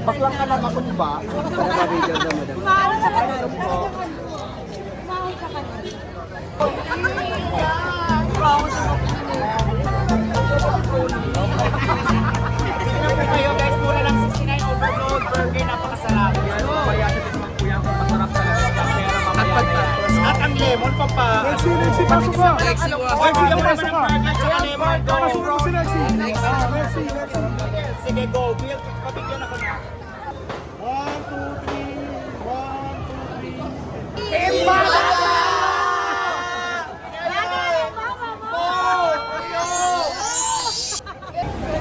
Baklang ka lang ako ba? Kumahal sa kanila. Kumahal sa kanila. Tingnan po kayo guys, mura lang 69 overload burger, napakasarap. Yan, kaya sa tikman po yan kung masarap talaga yung pera mamaya na yan. At ang lemon pa pa. Lexi, pasok ka. Lexi, bigyan mo naman ng burger tsaka lemon. Go, Pasok mo si Lexi. Lexi. sige, go. Pabigyan ako na. 1, 2, 3. 1, 2, 3.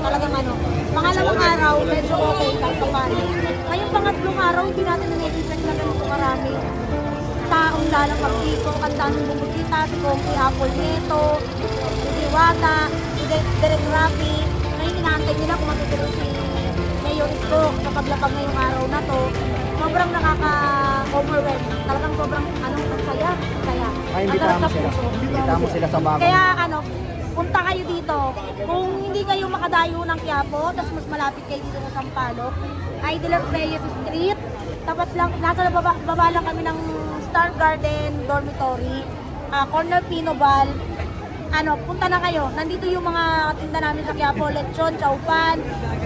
Talagang ano, pangalawang araw, medyo okay, kahit pa paano. Ngayong pangatlong araw, hindi natin na-expect na ganito karami taong lalang dito. Ang daming bumukita, si Coffee Apple Neto, si Diwata, si Derek Rafi. Ngayon, inaantay nila kung matutulog si Mayor Isko sa paglapag ngayong araw na to. Sobrang nakaka-overwhelm. Talagang sobrang, ang saya. Ay, Ang sarap sa puso. Imbita mo sila sa bago. Kaya punta kayo dito. Kung hindi kayo makadayo ng Quiapo, tapos mas malapit kayo dito sa Sampaloc, ay De Las Reyes Street. Tapat lang, nasa baba lang kami ng Star Garden Dormitory, corner Pinoval. Punta na kayo. Nandito yung mga tinda namin sa Quiapo, lechon, chowpan,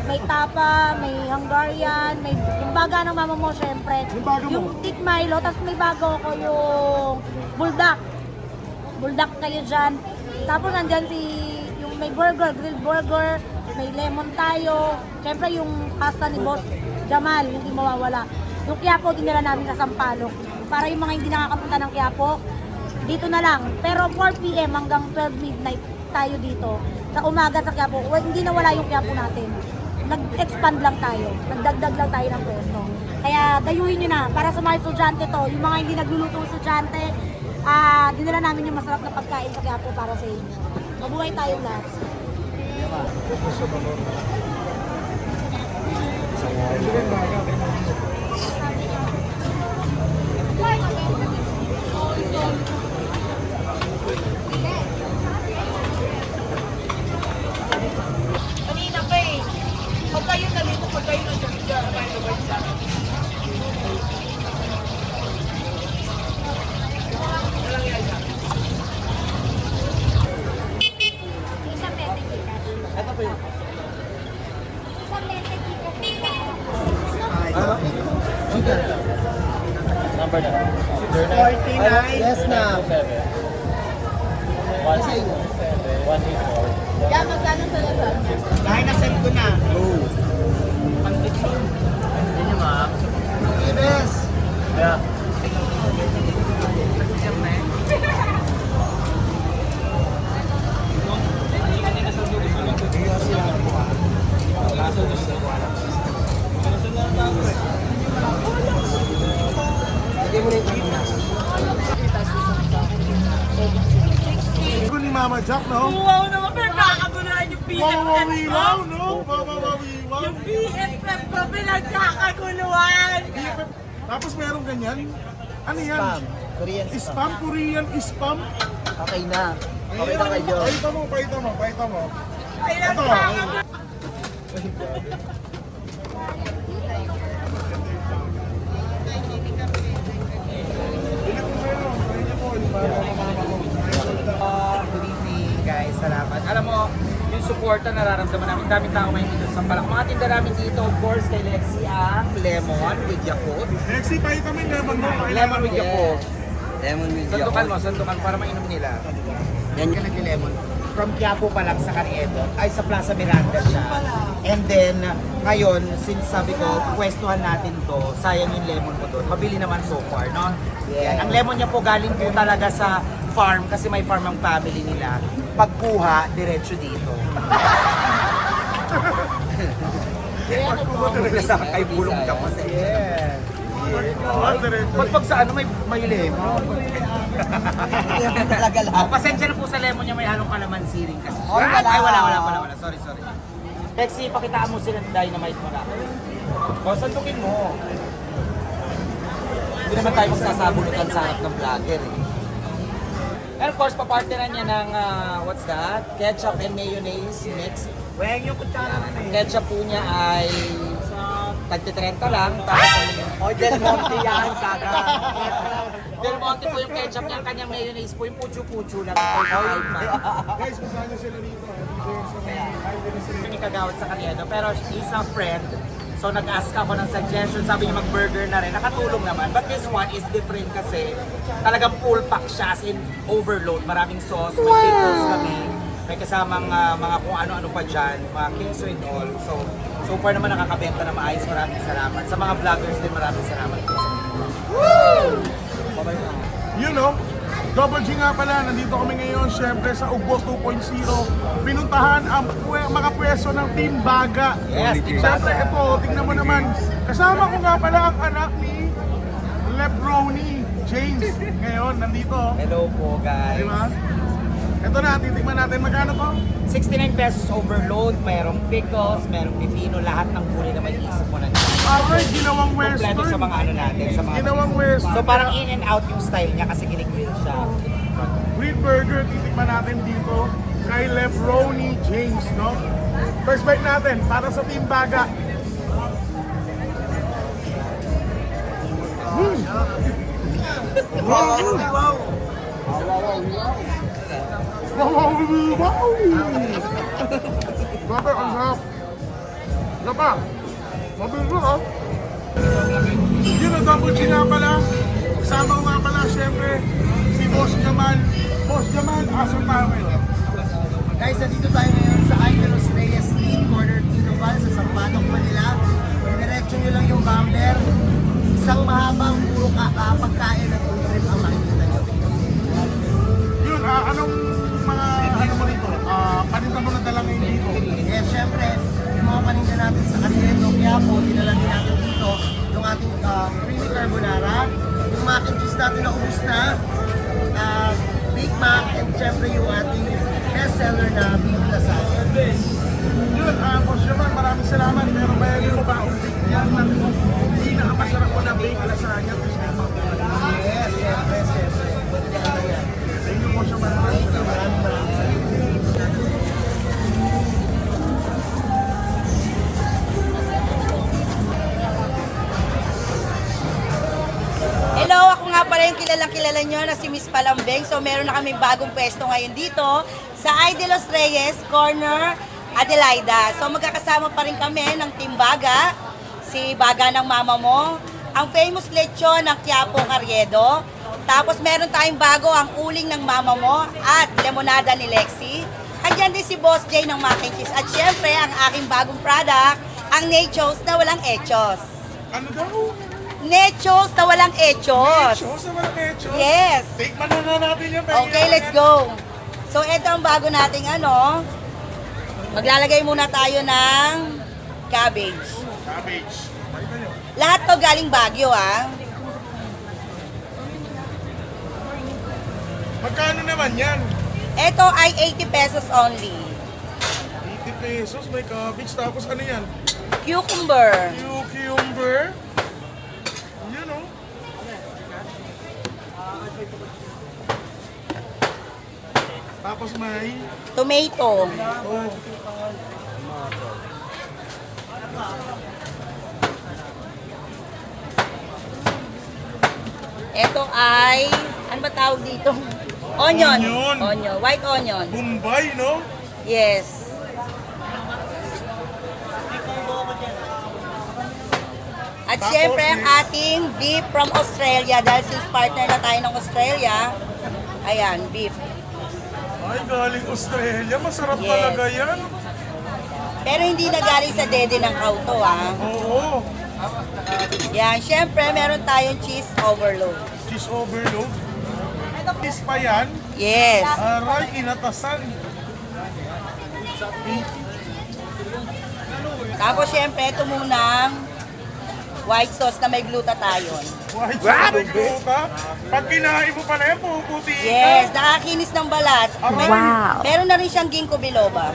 may tapa, may Hungarian, may yung baga ng mama mo syempre. Yung Thick Milo, tapos may bago ako yung buldak. Buldak kayo dyan. Tapos nandyan yung may burger, grilled burger, may lemon tayo. Siyempre yung pasta ni Boss Jamal, hindi mawawala. Yung Quiapo, dinala namin sa Sampaloc. Para yung mga hindi nakakapunta ng Quiapo, dito na lang. Pero 4 p.m. hanggang 12 midnight tayo dito. Sa umaga sa Quiapo, hindi nawala yung Quiapo natin. Nag-expand lang tayo. Nagdagdag lang tayo ng pwesto. Kaya dayuhin nyo na. Para sa mga estudyante to, yung mga hindi nagluluto estudyante, dinala namin yung masarap na pagkain sa Quiapo para sa inyo. Mabuhay tayong lahat. Kanina pa eh. Pag kayo nalito, pag kayo nalito, Isang mete kita. ito po yun. Isang mete kita. Number na. 49. Yes na. 184. Yan, magkano sa lahat? Dahil na-send ko na. Hindi niyo ma'am. Yes. Yeah. Ito ni Mama Jack, no? Wow naman, pero nakakagulaan yung BFF ko. Mawawiwaw, no? Mawawiwaw. Yung BFF ko, pinagkakaguluhan. Tapos merong ganyan. Ano yan? Korean Spam, Korean spam. Okay na. Okay na kayo. Paita mo. Ay, Ito. nagkakaguluhan. Good evening guys, salamat. Alam mo, yung suporta nararamdaman namin, daming tao ngayon dito sa Sampaloc. Mga tinda namin dito, of course, kay Lexi ang lemon with Yakult. Lexi, paita mo yung lemon mo. Lemon with Yakult. Lemon with Sandukan para mainom nila. Yan ka nagli-lemon. From Quiapo pa lang sa Carriedo, ay sa Plaza Miranda siya. And then, ngayon, since sabi ko, pwestuhan natin to, sayang yung lemon ko doon. Mabili naman so far, no? Yan. Ang lemon niya po galing po talaga sa farm, kasi may farm ang family nila. Pagkuha, diretso dito. Naglasakan kayo bulong tapos. Yes. Pag sa ano, may lemon. talaga lang. Oh, pasensya na po sa lemon niya, may halong kalamansi rin kasi. Ay, wala. Ay, wala. Sorry. Lexi, pakitaan mo sila ng dynamite mo na. O, sandukin mo. Hindi naman tayo magsasabunutan sa harap ng vlogger eh. And of course, papartneran niya ng, what's that? Ketchup and mayonnaise mix. Weng yung kutsara na Ang ketchup po niya ay tagtitrenta lang. Tapos, oh, Del Monte yan, kaka. Del Monte po yung ketchup niya, kanyang mayonnaise po, yung puchu-puchu lang. Guys, kasama niyo sila dito. Hindi kagawad sa kanila, pero he's a friend. So nag-ask ako ng suggestion, sabi niya mag-burger na rin, nakatulong naman. But this one is different kasi talagang full pack siya, as in overload. Maraming sauce, may pickles kami, may kasamang mga kung ano-ano pa dyan, mga queso and all. So far naman nakakabenta na maayos, maraming salamat. Sa mga vloggers din, maraming salamat. You know, Double G nga pala, nandito kami ngayon, syempre sa Ugbo 2.0. Pinuntahan ang mga pwesto ng Team Baga. Yes, Team Syempre Baga. ito, tingnan mo naman. Kasama ko nga pala ang anak ni Lebroni James. Ngayon, nandito. Hello po guys. Di ba? Ito na, titigman natin. Magkano po? 69 pesos overload, mayroong pickles, mayroong pipino, lahat ng gulay na may isip mo na dyan. Alright, ginawang Kompleto western. sa mga ano natin, sa mga Ginawang western. So parang in and out yung style niya kasi ginigrill siya. Real burger, titikman natin dito kay Lebroni James, no? First bite natin, para sa Team Baga. Wow! Grabe, ang sarap. Gaba, mabilis ha? Yun ang double G nga pala. Kasama ko nga pala, syempre, si Boss Jamal. Boss Jamal, asan namin? Guys, nandito tayo ngayon sa Angelos Reyes Street, corner Tinoval, sa Sampanog, Manila. Diretso nyo lang yung bumper. Isang mahabang puro pagkain at food trip ang makikita nyo. Yun, anong mga ano mo dito? Paninda mo na dala ngayon dito? Eh, syempre, yung mga paninda natin sa Cariendo, Quiapo, dinala din natin dito yung ating creamy carbonara, yung mac and cheese natin na ubus na, Big Mac, and syempre yung ating bestseller na beef lasagna. Yun, Boss Jamal, maraming salamat. Pero bayarin mo ba ang big yan ng pinakamasarap ko na bake lasagna? Yes, syempre. Thank you, Boss Jamal. Maraming salamat. Hello, ako nga pala yung kilalang-kilala nyo na si Miss Palambeng. So meron na kami bagong pwesto ngayon dito sa Idelos Reyes, corner Adelaida. So magkakasama pa rin kami ng Team Baga, si Baga ng mama mo, ang famous lechon ng Quiapo Carriedo. Tapos meron tayong bago ang uling ng mama mo at lemonada ni Lexi. Andyan din si Boss J ng mac and cheese. At syempre, ang aking bagong product, ang Nachos na walang echos. Ano daw? Nachos na walang echos. Echos na walang echos? Yes. Tikman na natin yung Okay, let's go. So, ito ang bago nating ano. Maglalagay muna tayo ng cabbage. Cabbage. Pakita nyo. Lahat to galing Baguio, ah. Magkano naman yan? Ito ay 80 pesos only. 80 pesos, may cabbage. Tapos ano yan? Cucumber. Cucumber. Yun o. Tapos may... Tomato. Oh, Ito ay, ano ba tawag dito? Onion. Onion. Onion. White onion. Bombay, no? Yes. At Tapos, syempre, ang ating beef from Australia. Dahil since partner na tayo ng Australia, ayan, beef. Ay, galing Australia. Masarap Yes. talaga yan. Pero hindi na galing sa dede ng kauto, ah. Oo. Yan, syempre, meron tayong cheese overload. Cheese overload. Cheese pa yan. Yes. Aray, inatasan. Tapos, syempre, ito munang white sauce na may glutathione. White sauce ka. Pag kinain mo pa na yan, puputi ka. Yes, nakakinis ng balat. Aray. Meron na rin siyang ginkgo biloba.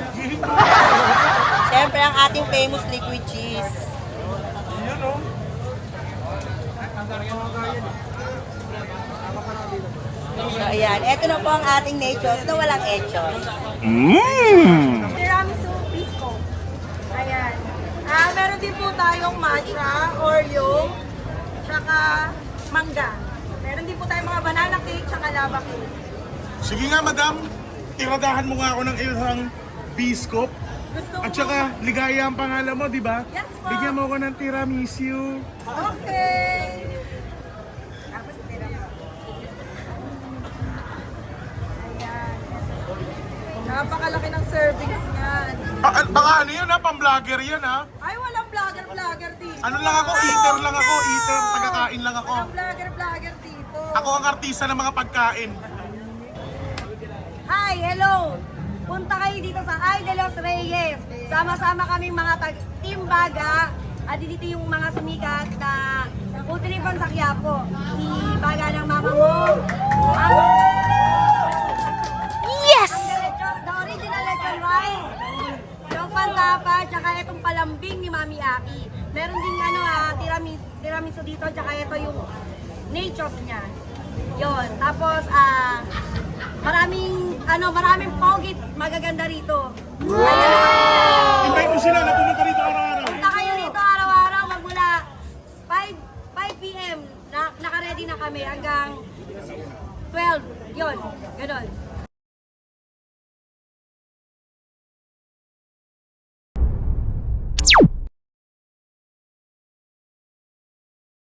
Syempre, ang ating famous liquid cheese. Yun o. So, ayan. Ito na po ang ating nachos na walang echos. Tiramisu bisco. Ayan. Meron din po tayong matcha, Oreo, tsaka mangga. Meron din po tayong mga banana cake, tsaka lava cake. Sige nga, madam. Tiradahan mo nga ako ng isang biscuit. Gusto At mo? saka, ligaya ang pangalan mo, di ba? Yes, po. Bigyan mo ako ng tiramisu. Okay. Tapos tiramisu. Ayan. Napakalaki ng servings niyan. Baka ano yan ha? Pang-vlogger yan ha? Ay, walang vlogger dito. Ano lang ako? Eater lang ako. Eater. Tagakain lang ako. Walang vlogger dito. Ako ang artista ng mga pagkain. Hi, hello! Punta kayo dito sa Ay de los Reyes. Sama-sama kaming mga Team Baga. At dito yung mga sumikat na utilipan sa Quiapo. Si Baga ng mama mo. Yes! The original lechon rice. Yung pantapa, tsaka itong palambing ni Mami Aki. Meron ding tiramisu dito, tsaka ito yung nachos niya. Yon. Tapos, maraming pogi magaganda rito. Invite mo sila na pumunta rito araw-araw. Punta kayo dito araw-araw magmula 5 p.m. Naka-ready na kami hanggang 12. Yon, ganon.